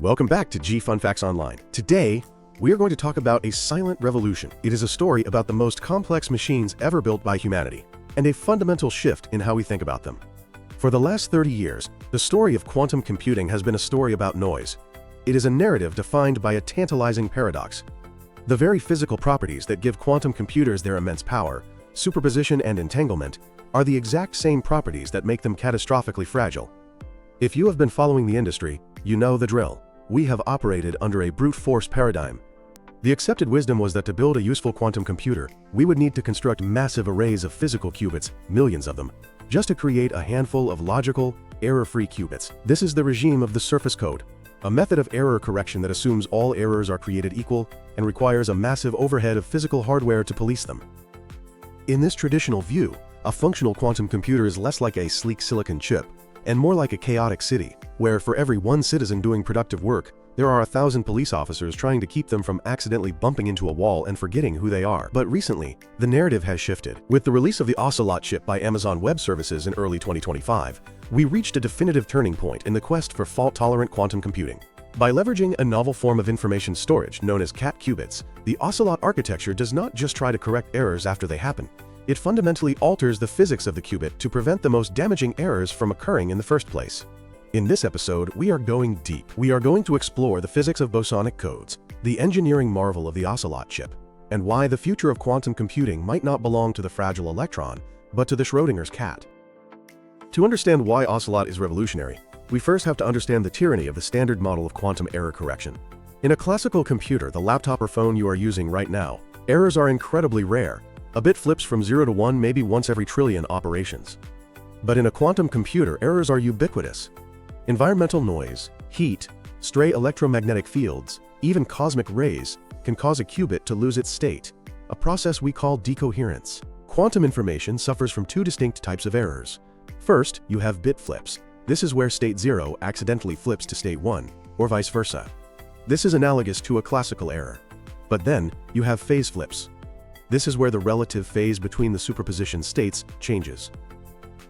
Welcome back to G Fun Facts Online. Today, we are going to talk about a silent revolution. It is a story about the most complex machines ever built by humanity, and a fundamental shift in how we think about them. For the last 30 years, the story of quantum computing has been a story about noise. It is a narrative defined by a tantalizing paradox. The very physical properties that give quantum computers their immense power, superposition and entanglement, are the exact same properties that make them catastrophically fragile. If you have been following the industry, you know the drill. We have operated under a brute force paradigm. The accepted wisdom was that to build a useful quantum computer, we would need to construct massive arrays of physical qubits, millions of them, just to create a handful of logical, error-free qubits. This is the regime of the surface code, a method of error correction that assumes all errors are created equal and requires a massive overhead of physical hardware to police them. In this traditional view, a functional quantum computer is less like a sleek silicon chip and more like a chaotic city, where for every one citizen doing productive work, there are 1,000 police officers trying to keep them from accidentally bumping into a wall and forgetting who they are. But recently, the narrative has shifted. With the release of the Ocelot chip by Amazon Web Services in early 2025, we reached a definitive turning point in the quest for fault-tolerant quantum computing. By leveraging a novel form of information storage known as Qubits, the Ocelot architecture does not just try to correct errors after they happen. It fundamentally alters the physics of the qubit to prevent the most damaging errors from occurring in the first place. In this episode, we are going deep. We are going to explore the physics of bosonic codes, the engineering marvel of the Ocelot chip, and why the future of quantum computing might not belong to the fragile electron, but to the Schrödinger's cat. To understand why Ocelot is revolutionary, we first have to understand the tyranny of the standard model of quantum error correction. In a classical computer, the laptop or phone you are using right now, errors are incredibly rare. A bit flips from 0 to 1 maybe once every trillion operations. But in a quantum computer, errors are ubiquitous. Environmental noise, heat, stray electromagnetic fields, even cosmic rays can cause a qubit to lose its state, a process we call decoherence. Quantum information suffers from two distinct types of errors. First, you have bit flips. This is where state 0 accidentally flips to state 1, or vice versa. This is analogous to a classical error. But then, you have phase flips. This is where the relative phase between the superposition states changes.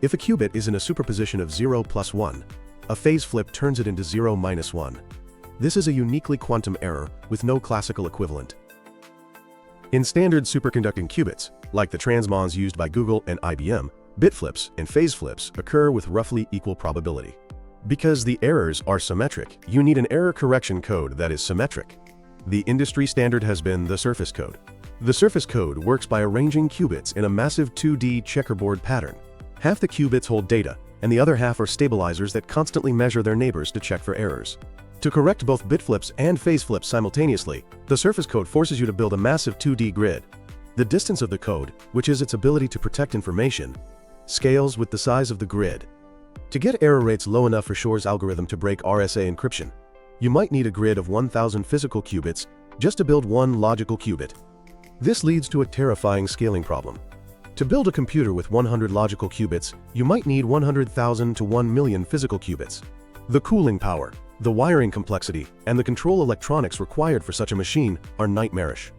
If a qubit is in a superposition of 0 plus 1, a phase flip turns it into 0 minus 1. This is a uniquely quantum error with no classical equivalent. In standard superconducting qubits, like the transmons used by Google and IBM, bit flips and phase flips occur with roughly equal probability. Because the errors are symmetric, you need an error correction code that is symmetric. The industry standard has been the surface code. The surface code works by arranging qubits in a massive 2D checkerboard pattern. Half the qubits hold data, and the other half are stabilizers that constantly measure their neighbors to check for errors. To correct both bit flips and phase flips simultaneously, the surface code forces you to build a massive 2D grid. The distance of the code, which is its ability to protect information, scales with the size of the grid. To get error rates low enough for Shor's algorithm to break RSA encryption, you might need a grid of 1,000 physical qubits just to build one logical qubit. This leads to a terrifying scaling problem. To build a computer with 100 logical qubits, you might need 100,000 to 1 million physical qubits. The cooling power, the wiring complexity, and the control electronics required for such a machine are nightmarish.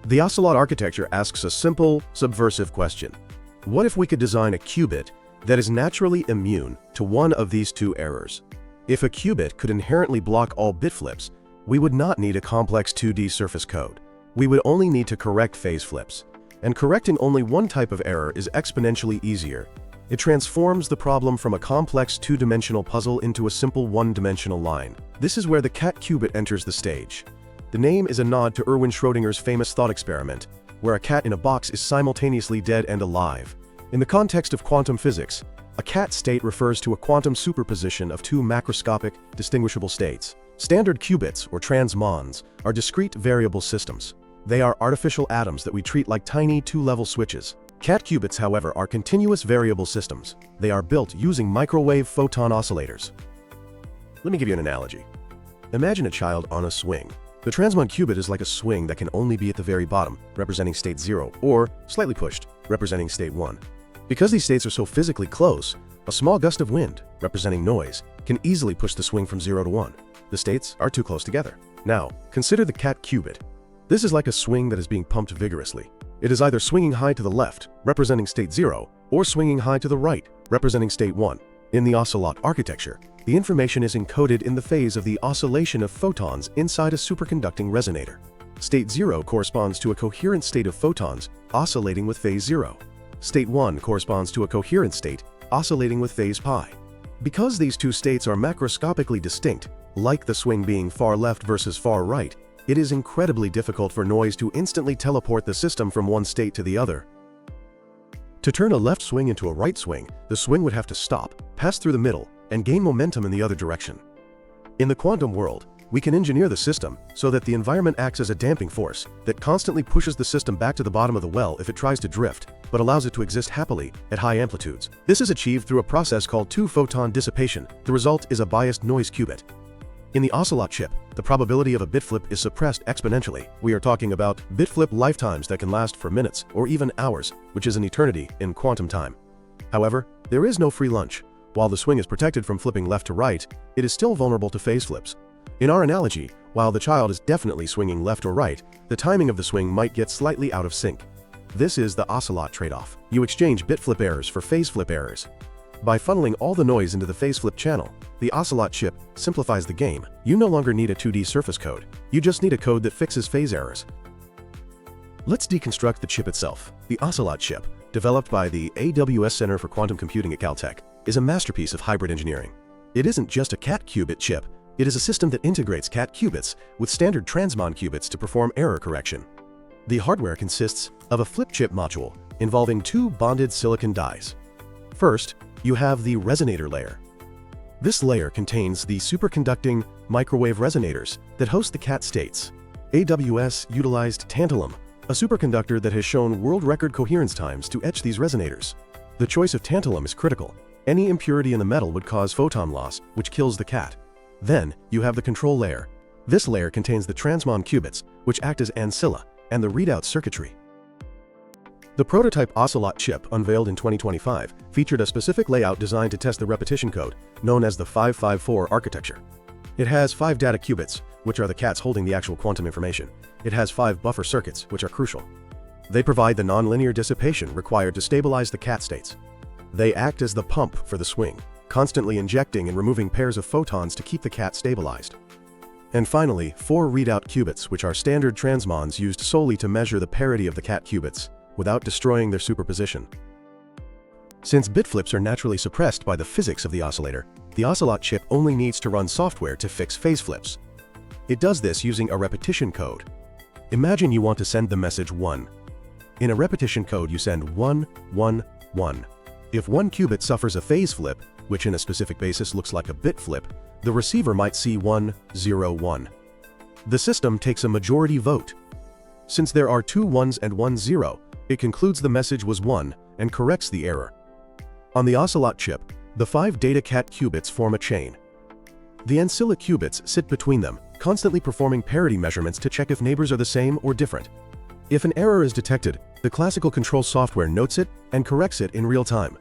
The Ocelot architecture asks a simple, subversive question. What if we could design a qubit that is naturally immune to one of these two errors? If a qubit could inherently block all bit flips, we would not need a complex 2D surface code. We would only need to correct phase flips. And correcting only one type of error is exponentially easier. It transforms the problem from a complex two-dimensional puzzle into a simple one-dimensional line. This is where the cat qubit enters the stage. The name is a nod to Erwin Schrödinger's famous thought experiment, where a cat in a box is simultaneously dead and alive. In the context of quantum physics, a cat state refers to a quantum superposition of two macroscopic, distinguishable states. Standard qubits, or transmons, are discrete variable systems. They are artificial atoms that we treat like tiny two-level switches. Cat qubits, however, are continuous variable systems. They are built using microwave photon oscillators. Let me give you an analogy. Imagine a child on a swing. The transmon qubit is like a swing that can only be at the very bottom, representing state 0, or slightly pushed, representing state 1. Because these states are so physically close, a small gust of wind, representing noise, can easily push the swing from 0 to 1. The states are too close together. Now, consider the cat qubit. This is like a swing that is being pumped vigorously. It is either swinging high to the left, representing state 0, or swinging high to the right, representing state 1. In the Ocelot architecture, the information is encoded in the phase of the oscillation of photons inside a superconducting resonator. State 0 corresponds to a coherent state of photons oscillating with phase 0. State 1 corresponds to a coherent state oscillating with phase pi. Because these two states are macroscopically distinct, like the swing being far left versus far right, it is incredibly difficult for noise to instantly teleport the system from one state to the other. To turn a left swing into a right swing, the swing would have to stop, pass through the middle, and gain momentum in the other direction. In the quantum world, we can engineer the system so that the environment acts as a damping force that constantly pushes the system back to the bottom of the well if it tries to drift, but allows it to exist happily at high amplitudes. This is achieved through a process called two-photon dissipation. The result is a biased noise qubit. In the Ocelot chip, the probability of a bit flip is suppressed exponentially. We are talking about bit flip lifetimes that can last for minutes or even hours, which is an eternity in quantum time. However, there is no free lunch. While the swing is protected from flipping left to right, it is still vulnerable to phase flips. In our analogy, while the child is definitely swinging left or right, the timing of the swing might get slightly out of sync. This is the Ocelot trade-off. You exchange bit flip errors for phase flip errors. By funneling all the noise into the phase flip channel, the Ocelot chip simplifies the game. You no longer need a 2D surface code. You just need a code that fixes phase errors. Let's deconstruct the chip itself. The Ocelot chip, developed by the AWS Center for Quantum Computing at Caltech, is a masterpiece of hybrid engineering. It isn't just a cat qubit chip. It is a system that integrates cat qubits with standard transmon qubits to perform error correction. The hardware consists of a flip chip module involving two bonded silicon dies. First, you have the resonator layer. This layer contains the superconducting microwave resonators that host the cat states. AWS utilized tantalum, a superconductor that has shown world record coherence times to etch these resonators. The choice of tantalum is critical. Any impurity in the metal would cause photon loss, which kills the cat. Then, you have the control layer. This layer contains the transmon qubits, which act as ancilla, and the readout circuitry. The prototype Ocelot chip, unveiled in 2025, featured a specific layout designed to test the repetition code, known as the 554 architecture. It has 5 data qubits, which are the cats holding the actual quantum information. It has 5 buffer circuits, which are crucial. They provide the nonlinear dissipation required to stabilize the cat states. They act as the pump for the swing, constantly injecting and removing pairs of photons to keep the cat stabilized. And finally, 4 readout qubits, which are standard transmons used solely to measure the parity of the cat qubits, without destroying their superposition. Since bit flips are naturally suppressed by the physics of the oscillator, the Ocelot chip only needs to run software to fix phase flips. It does this using a repetition code. Imagine you want to send the message 1. In a repetition code, you send 1, 1, 1. If one qubit suffers a phase flip, which in a specific basis looks like a bit flip, the receiver might see 1, 0, 1. The system takes a majority vote. Since there are 2 1s and 1 0, it concludes the message was 1 and corrects the error. On the Ocelot chip, the 5 data cat qubits form a chain. The ancilla qubits sit between them, constantly performing parity measurements to check if neighbors are the same or different. If an error is detected, the classical control software notes it and corrects it in real time.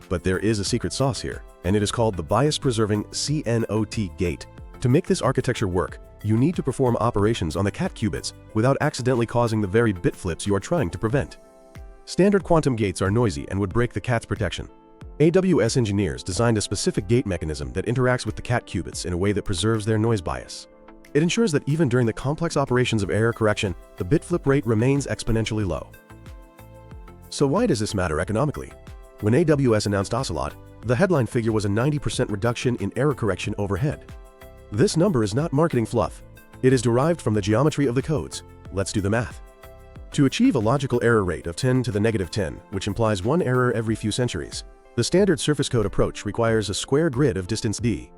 But there is a secret sauce here, and it is called the bias-preserving CNOT gate. To make this architecture work, you need to perform operations on the cat qubits without accidentally causing the very bit flips you are trying to prevent. Standard quantum gates are noisy and would break the cat's protection. AWS engineers designed a specific gate mechanism that interacts with the cat qubits in a way that preserves their noise bias. It ensures that even during the complex operations of error correction, the bit flip rate remains exponentially low. So why does this matter economically? When AWS announced Ocelot, the headline figure was a 90% reduction in error correction overhead. This number is not marketing fluff. It is derived from the geometry of the codes. Let's do the math. To achieve a logical error rate of 10 to the negative 10, which implies 1 error every few centuries, the standard surface code approach requires a square grid of distance d.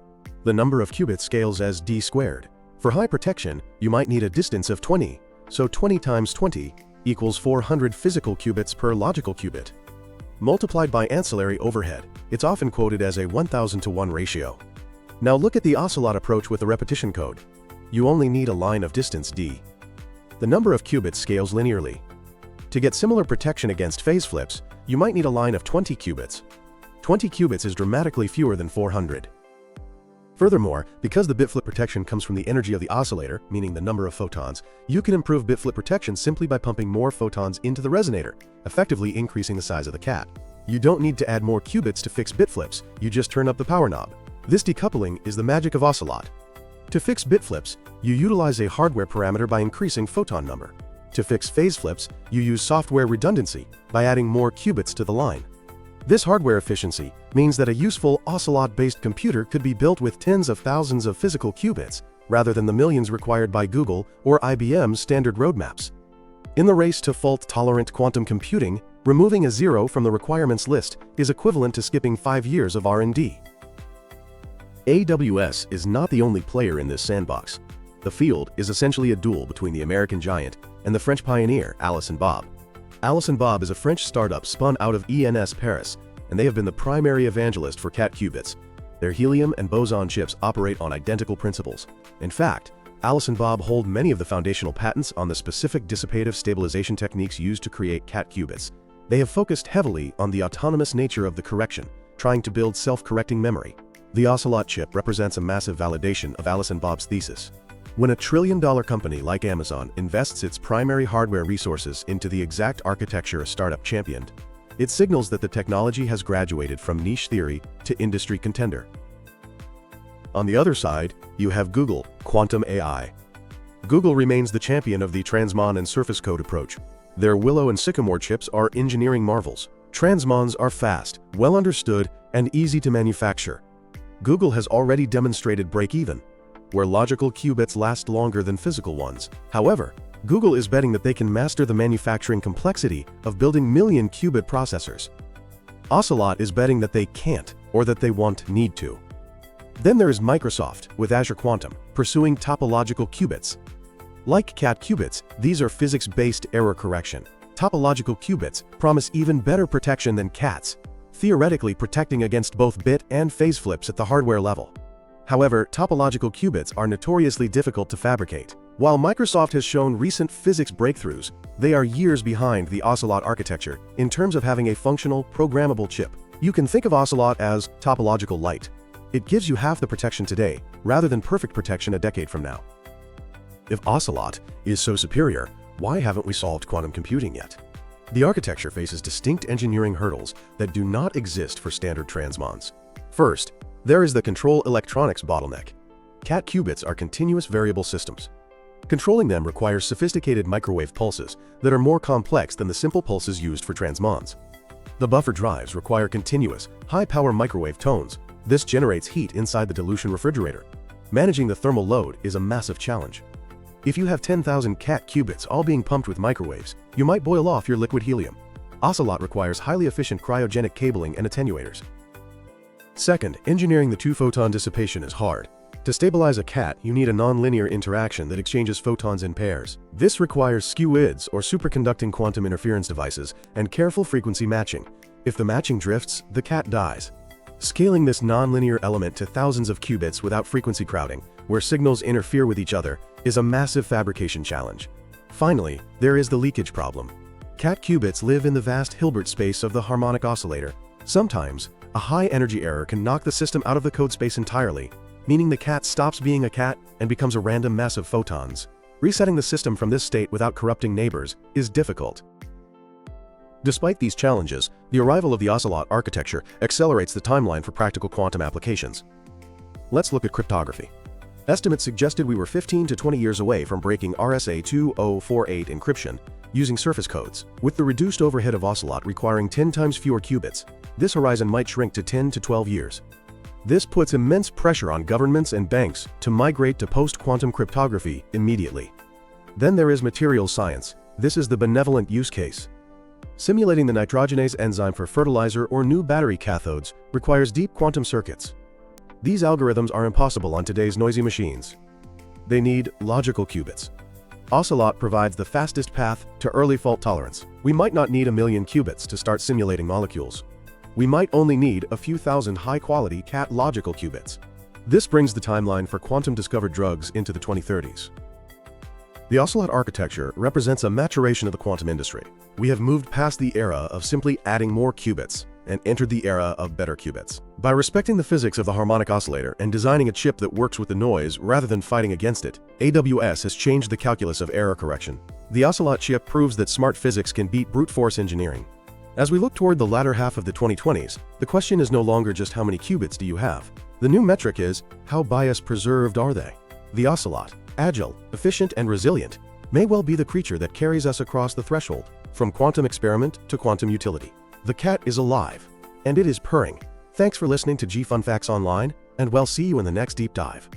The number of qubits scales as d squared. For high protection, you might need a distance of 20, so 20 times 20 equals 400 physical qubits per logical qubit. Multiplied by ancillary overhead, it's often quoted as a 1000 to 1 ratio. Now look at the Ocelot approach with the repetition code. You only need a line of distance d. The number of qubits scales linearly. To get similar protection against phase flips, you might need a line of 20 qubits. 20 qubits is dramatically fewer than 400. Furthermore, because the bit flip protection comes from the energy of the oscillator, meaning the number of photons, you can improve bit flip protection simply by pumping more photons into the resonator, effectively increasing the size of the cat. You don't need to add more qubits to fix bit flips, you just turn up the power knob. This decoupling is the magic of Ocelot. To fix bit flips, you utilize a hardware parameter by increasing photon number. To fix phase flips, you use software redundancy by adding more qubits to the line. This hardware efficiency means that a useful Ocelot-based computer could be built with tens of thousands of physical qubits, rather than the millions required by Google or IBM's standard roadmaps. In the race to fault-tolerant quantum computing, removing a zero from the requirements list is equivalent to skipping 5 years of R&D. AWS is not the only player in this sandbox. The field is essentially a duel between the American giant and the French pioneer Alice and Bob. Alice and Bob is a French startup spun out of ENS Paris, and they have been the primary evangelist for cat qubits. Their helium and boson chips operate on identical principles. In fact, Alice and Bob hold many of the foundational patents on the specific dissipative stabilization techniques used to create cat qubits. They have focused heavily on the autonomous nature of the correction, trying to build self-correcting memory. The Ocelot chip represents a massive validation of Alice and Bob's thesis. When a trillion-dollar company like Amazon invests its primary hardware resources into the exact architecture a startup championed, it signals that the technology has graduated from niche theory to industry contender. On the other side, you have Google, Quantum AI. Google remains the champion of the transmon and surface code approach. Their Willow and Sycamore chips are engineering marvels. Transmons are fast, well understood, and easy to manufacture. Google has already demonstrated break-even, where logical qubits last longer than physical ones. However, Google is betting that they can master the manufacturing complexity of building million-qubit processors. Ocelot is betting that they can't, or that they won't need to. Then there is Microsoft, with Azure Quantum, pursuing topological qubits. Like cat qubits, these are physics-based error correction. Topological qubits promise even better protection than cats, theoretically protecting against both bit and phase flips at the hardware level. However, topological qubits are notoriously difficult to fabricate. While Microsoft has shown recent physics breakthroughs, they are years behind the Ocelot architecture in terms of having a functional, programmable chip. You can think of Ocelot as topological light. It gives you half the protection today, rather than perfect protection a decade from now. If Ocelot is so superior, why haven't we solved quantum computing yet? The architecture faces distinct engineering hurdles that do not exist for standard transmons. First, there is the control electronics bottleneck. Cat qubits are continuous variable systems. Controlling them requires sophisticated microwave pulses that are more complex than the simple pulses used for transmons. The buffer drives require continuous, high-power microwave tones. This generates heat inside the dilution refrigerator. Managing the thermal load is a massive challenge. If you have 10,000 cat qubits all being pumped with microwaves, you might boil off your liquid helium. Ocelot requires highly efficient cryogenic cabling and attenuators. Second, engineering the two-photon dissipation is hard. To stabilize a cat, you need a nonlinear interaction that exchanges photons in pairs. This requires Qubits or superconducting quantum interference devices and careful frequency matching. If the matching drifts, the cat dies. Scaling this nonlinear element to thousands of qubits without frequency crowding, where signals interfere with each other, is a massive fabrication challenge. Finally, there is the leakage problem. Cat qubits live in the vast Hilbert space of the harmonic oscillator. Sometimes, a high-energy error can knock the system out of the code space entirely, meaning the cat stops being a cat and becomes a random mass of photons. Resetting the system from this state without corrupting neighbors is difficult. Despite these challenges, the arrival of the Ocelot architecture accelerates the timeline for practical quantum applications. Let's look at cryptography. Estimates suggested we were 15 to 20 years away from breaking RSA 2048 encryption using surface codes. With the reduced overhead of Ocelot requiring 10 times fewer qubits, this horizon might shrink to 10 to 12 years. This puts immense pressure on governments and banks to migrate to post-quantum cryptography immediately. Then there is materials science. This is the benevolent use case. Simulating the nitrogenase enzyme for fertilizer or new battery cathodes requires deep quantum circuits. These algorithms are impossible on today's noisy machines. They need logical qubits. Ocelot provides the fastest path to early fault tolerance. We might not need a million qubits to start simulating molecules. We might only need a few thousand high-quality cat logical qubits. This brings the timeline for quantum-discovered drugs into the 2030s. The Ocelot architecture represents a maturation of the quantum industry. We have moved past the era of simply adding more qubits and entered the era of better qubits. By respecting the physics of the harmonic oscillator and designing a chip that works with the noise rather than fighting against it, AWS has changed the calculus of error correction. The Ocelot chip proves that smart physics can beat brute force engineering. As we look toward the latter half of the 2020s, the question is no longer just how many qubits do you have. The new metric is, how bias-preserved are they? The Ocelot, agile, efficient, and resilient, may well be the creature that carries us across the threshold, from quantum experiment to quantum utility. The cat is alive, and it is purring. Thanks for listening to G Fun Facts Online, and we'll see you in the next deep dive.